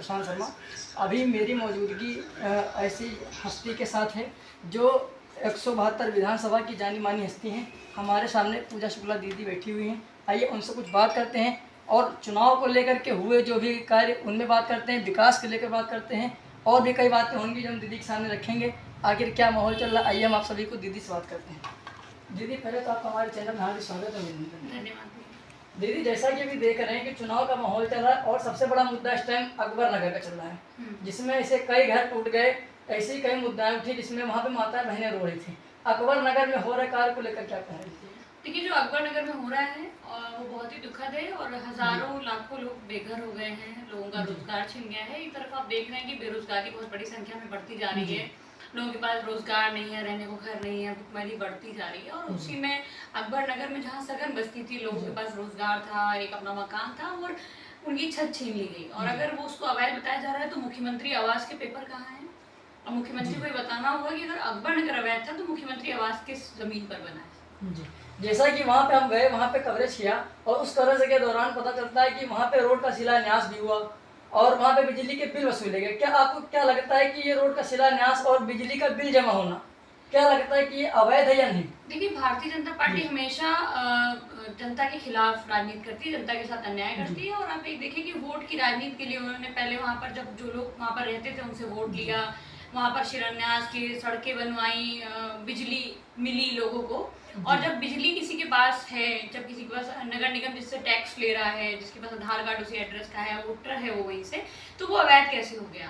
प्रशांत शर्मा। अभी मेरी मौजूदगी ऐसी हस्ती के साथ है जो 172 विधानसभा की जानी मानी हस्ती हैं। हमारे सामने पूजा शुक्ला दीदी बैठी हुई हैं। आइए उनसे कुछ बात करते हैं और चुनाव को लेकर के हुए जो भी कार्य उनमें बात करते हैं, विकास को लेकर बात करते हैं, और भी कई बातें होंगी जो हम दीदी के सामने रखेंगे। आखिर क्या माहौल चल रहा है, आइए हम आप सभी को दीदी से बात करते हैं। दीदी पहले तो आपका हमारे चैनल में हार्दिक स्वागत है। धन्यवाद। दीदी जैसा कि अभी देख रहे हैं कि चुनाव का माहौल चल रहा है और सबसे बड़ा मुद्दा इस टाइम अकबर नगर का चल रहा है, जिसमें ऐसे कई घर टूट गए, ऐसी कई मुद्दाएं उठी जिसमें वहाँ पे माताएं बहनें रो रही थी। अकबर नगर में हो रहे कार्य को लेकर क्या कह रही थी? देखिए, जो अकबर नगर में हो रहा है वो बहुत ही दुखद है और हजारों लाखों लोग बेघर हो गए हैं, लोगों का रोजगार छिन गया है। एक तरफ आप देख रहे हैं कि बेरोजगारी बहुत बड़ी संख्या में बढ़ती जा रही है, लोगों के पास रोजगार नहीं है, रहने को घर नहीं है, भुखमरी बढ़ती जा रही है। और उसी में अकबर नगर में जहाँ सघन बस्ती थी, लोगों के पास रोजगार था, एक अपना मकान था और उनकी छत छीन ली गई। और अगर वो उसको अवैध बताया जा रहा है तो मुख्यमंत्री आवास के पेपर कहाँ है? और मुख्यमंत्री को ये बताना होगा कि अगर अकबर नगर अवैध था तो मुख्यमंत्री आवास किस जमीन पर बना है। जी, जैसा कि वहाँ पे हम गए, वहाँ पे कवरेज किया और उस कवरेज के दौरान पता चलता है कि वहाँ पे रोड का शिलान्यास भी हुआ और वहाँ पे बिजली के बिल वसूले गए। क्या आपको क्या लगता है कि ये रोड का शिलान्यास और बिजली का बिल जमा होना, क्या लगता है कि ये अवैध है या नहीं? देखिए, भारतीय जनता पार्टी हमेशा जनता के खिलाफ राजनीति करती है, जनता के साथ अन्याय करती है। और आप एक देखिए कि वोट की राजनीति के लिए उन्होंने पहले वहाँ पर जब जो लोग वहाँ पर रहते थे उनसे वोट लिया, वहाँ पर शिलान्यास की सड़कें बनवाई, बिजली मिली लोगों को। और जब बिजली किसी के पास है, जब किसी के पास नगर निगम जिससे टैक्स ले रहा है, जिसके पास आधार कार्ड उसी एड्रेस का है, वोटर है वो वहीं से, तो वो अवैध कैसे हो गया?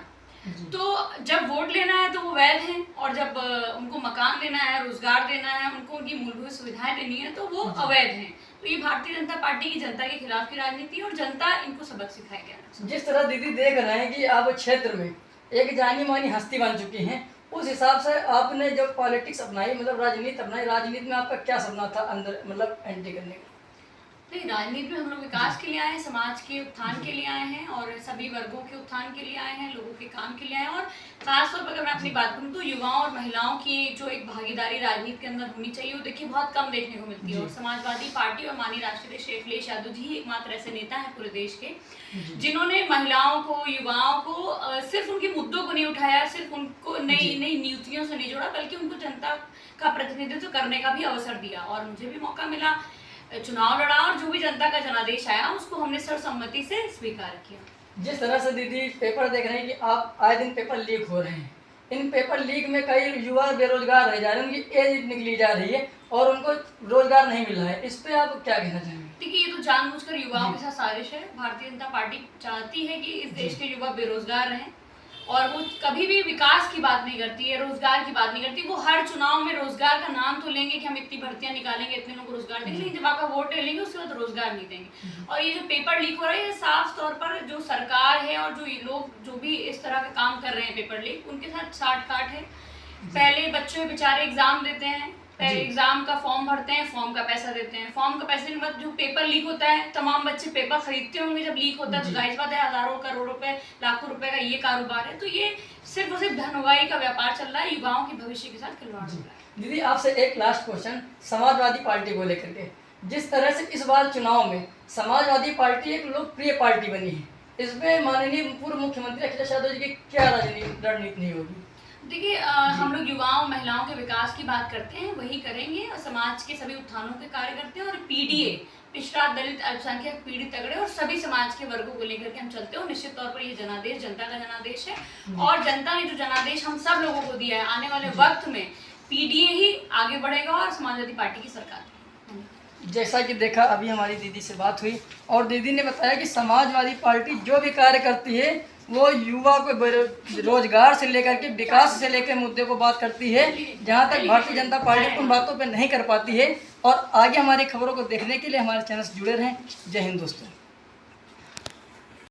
तो जब वोट लेना है तो वो वैध है, और जब उनको मकान देना है, रोजगार देना है, उनको उनकी मूलभूत सुविधाएं देनी है तो वो अवैध है। तो ये भारतीय जनता पार्टी की जनता के खिलाफ की राजनीति और जनता इनको सबक सिखाएगी। जिस तरह दीदी देख रहे हैं कि आप क्षेत्र में एक जानी मानी हस्ती बन चुकी हैं, उस हिसाब से आपने जो पॉलिटिक्स अपनाई, मतलब राजनीति अपनाई, राजनीति में आपका क्या सपना था अंदर, मतलब एंट्री करने का? नहीं, राजनीति में हम लोग विकास के लिए आए हैं, समाज के उत्थान के लिए आए हैं और सभी वर्गों के उत्थान के लिए आए हैं, लोगों के काम के लिए आए हैं। और खासतौर पर अगर मैं अपनी बात करूँ तो युवाओं और महिलाओं की जो एक भागीदारी राजनीति के अंदर होनी चाहिए, वो देखिए बहुत कम देखने को मिलती है। और समाजवादी पार्टी और माननीय राष्ट्रीय अध्यक्ष अखिलेश यादव जी ही एकमात्र ऐसे नेता हैं पूरे देश के जिन्होंने महिलाओं को, युवाओं को सिर्फ उनके मुद्दों को नहीं उठाया, सिर्फ उनको नई नई नीतियों से नहीं जोड़ा, बल्कि उनको जनता का प्रतिनिधित्व करने का भी अवसर दिया। और मुझे भी मौका मिला, चुनाव लड़ा और जो भी जनता का जनादेश आया उसको हमने सर्वसम्मति से स्वीकार किया। जिस तरह से दीदी पेपर देख रहे हैं कि आप आए दिन पेपर लीक हो रहे हैं, इन पेपर लीक में कई युवा बेरोजगार रह जा रहे हैं, उनकी एज निकली जा रही है और उनको रोजगार नहीं मिल रहा है, इस पे आप क्या कहना चाहेंगे? देखिए, ये तो जानबूझकर युवाओं के साथ साजिश है। भारतीय जनता पार्टी चाहती है कि इस देश के युवा बेरोजगार रहें और वो कभी भी विकास की बात नहीं करती है, रोजगार की बात नहीं करती। वो हर चुनाव में रोजगार का नाम तो लेंगे कि हम इतनी भर्तियां निकालेंगे, इतने लोगों को रोजगार देंगे, लेकिन जब आपका वोट ले लेंगे उसके बाद रोजगार नहीं देंगे। और ये जो पेपर लीक हो रहा है, ये साफ तौर पर जो सरकार है और जो लोग जो भी इस तरह का काम कर रहे हैं पेपर लीक, उनके साथ साठ काट है। पहले बच्चे बेचारे एग्जाम देते हैं, पहले एग्जाम का फॉर्म भरते हैं, फॉर्म का पैसा देते हैं, फॉर्म का पैसे के बाद जो पेपर लीक होता है, तमाम बच्चे पेपर खरीदते होंगे। जब लीक होता है तो जाहिर बात है हजारों करोड़ रुपए, लाखों रुपए का ये कारोबार है। तो ये सिर्फ और सिर्फ धनउगाही का व्यापार चल रहा है, युवाओं के भविष्य के साथ खिलवाड़ हो रहा है। दीदी आपसे एक लास्ट क्वेश्चन समाजवादी पार्टी को लेकर के, जिस तरह से इस बार चुनाव में समाजवादी पार्टी एक लोकप्रिय पार्टी बनी है, इसमें माननीय पूर्व मुख्यमंत्री अखिलेश यादव जी की क्या रणनीति नहीं होगी? देखिए, हम लोग युवाओं महिलाओं के विकास की बात करते हैं, वही करेंगे और समाज के सभी उत्थानों के कार्य करते हैं। और पीडीए, पिछड़ा, दलित, अल्पसंख्यक, पीड़ित, तगड़े और सभी समाज के वर्गों को लेकर के हम चलते हैं। और निश्चित तौर पर ये जनादेश जनता का जनादेश है और जनता ने जो जनादेश हम सब लोगों को दिया है, आने वाले वक्त में पीडीए ही आगे बढ़ेगा और समाजवादी पार्टी की सरकार। जैसा कि देखा, अभी हमारी दीदी से बात हुई और दीदी ने बताया कि समाजवादी पार्टी जो भी कार्य करती है वो युवा को रोजगार से लेकर के विकास से लेकर मुद्दे को बात करती है, जहां तक भारतीय जनता पार्टी उन बातों पर नहीं कर पाती है। और आगे हमारी खबरों को देखने के लिए हमारे चैनल से जुड़े रहें। जय हिंद दोस्तों।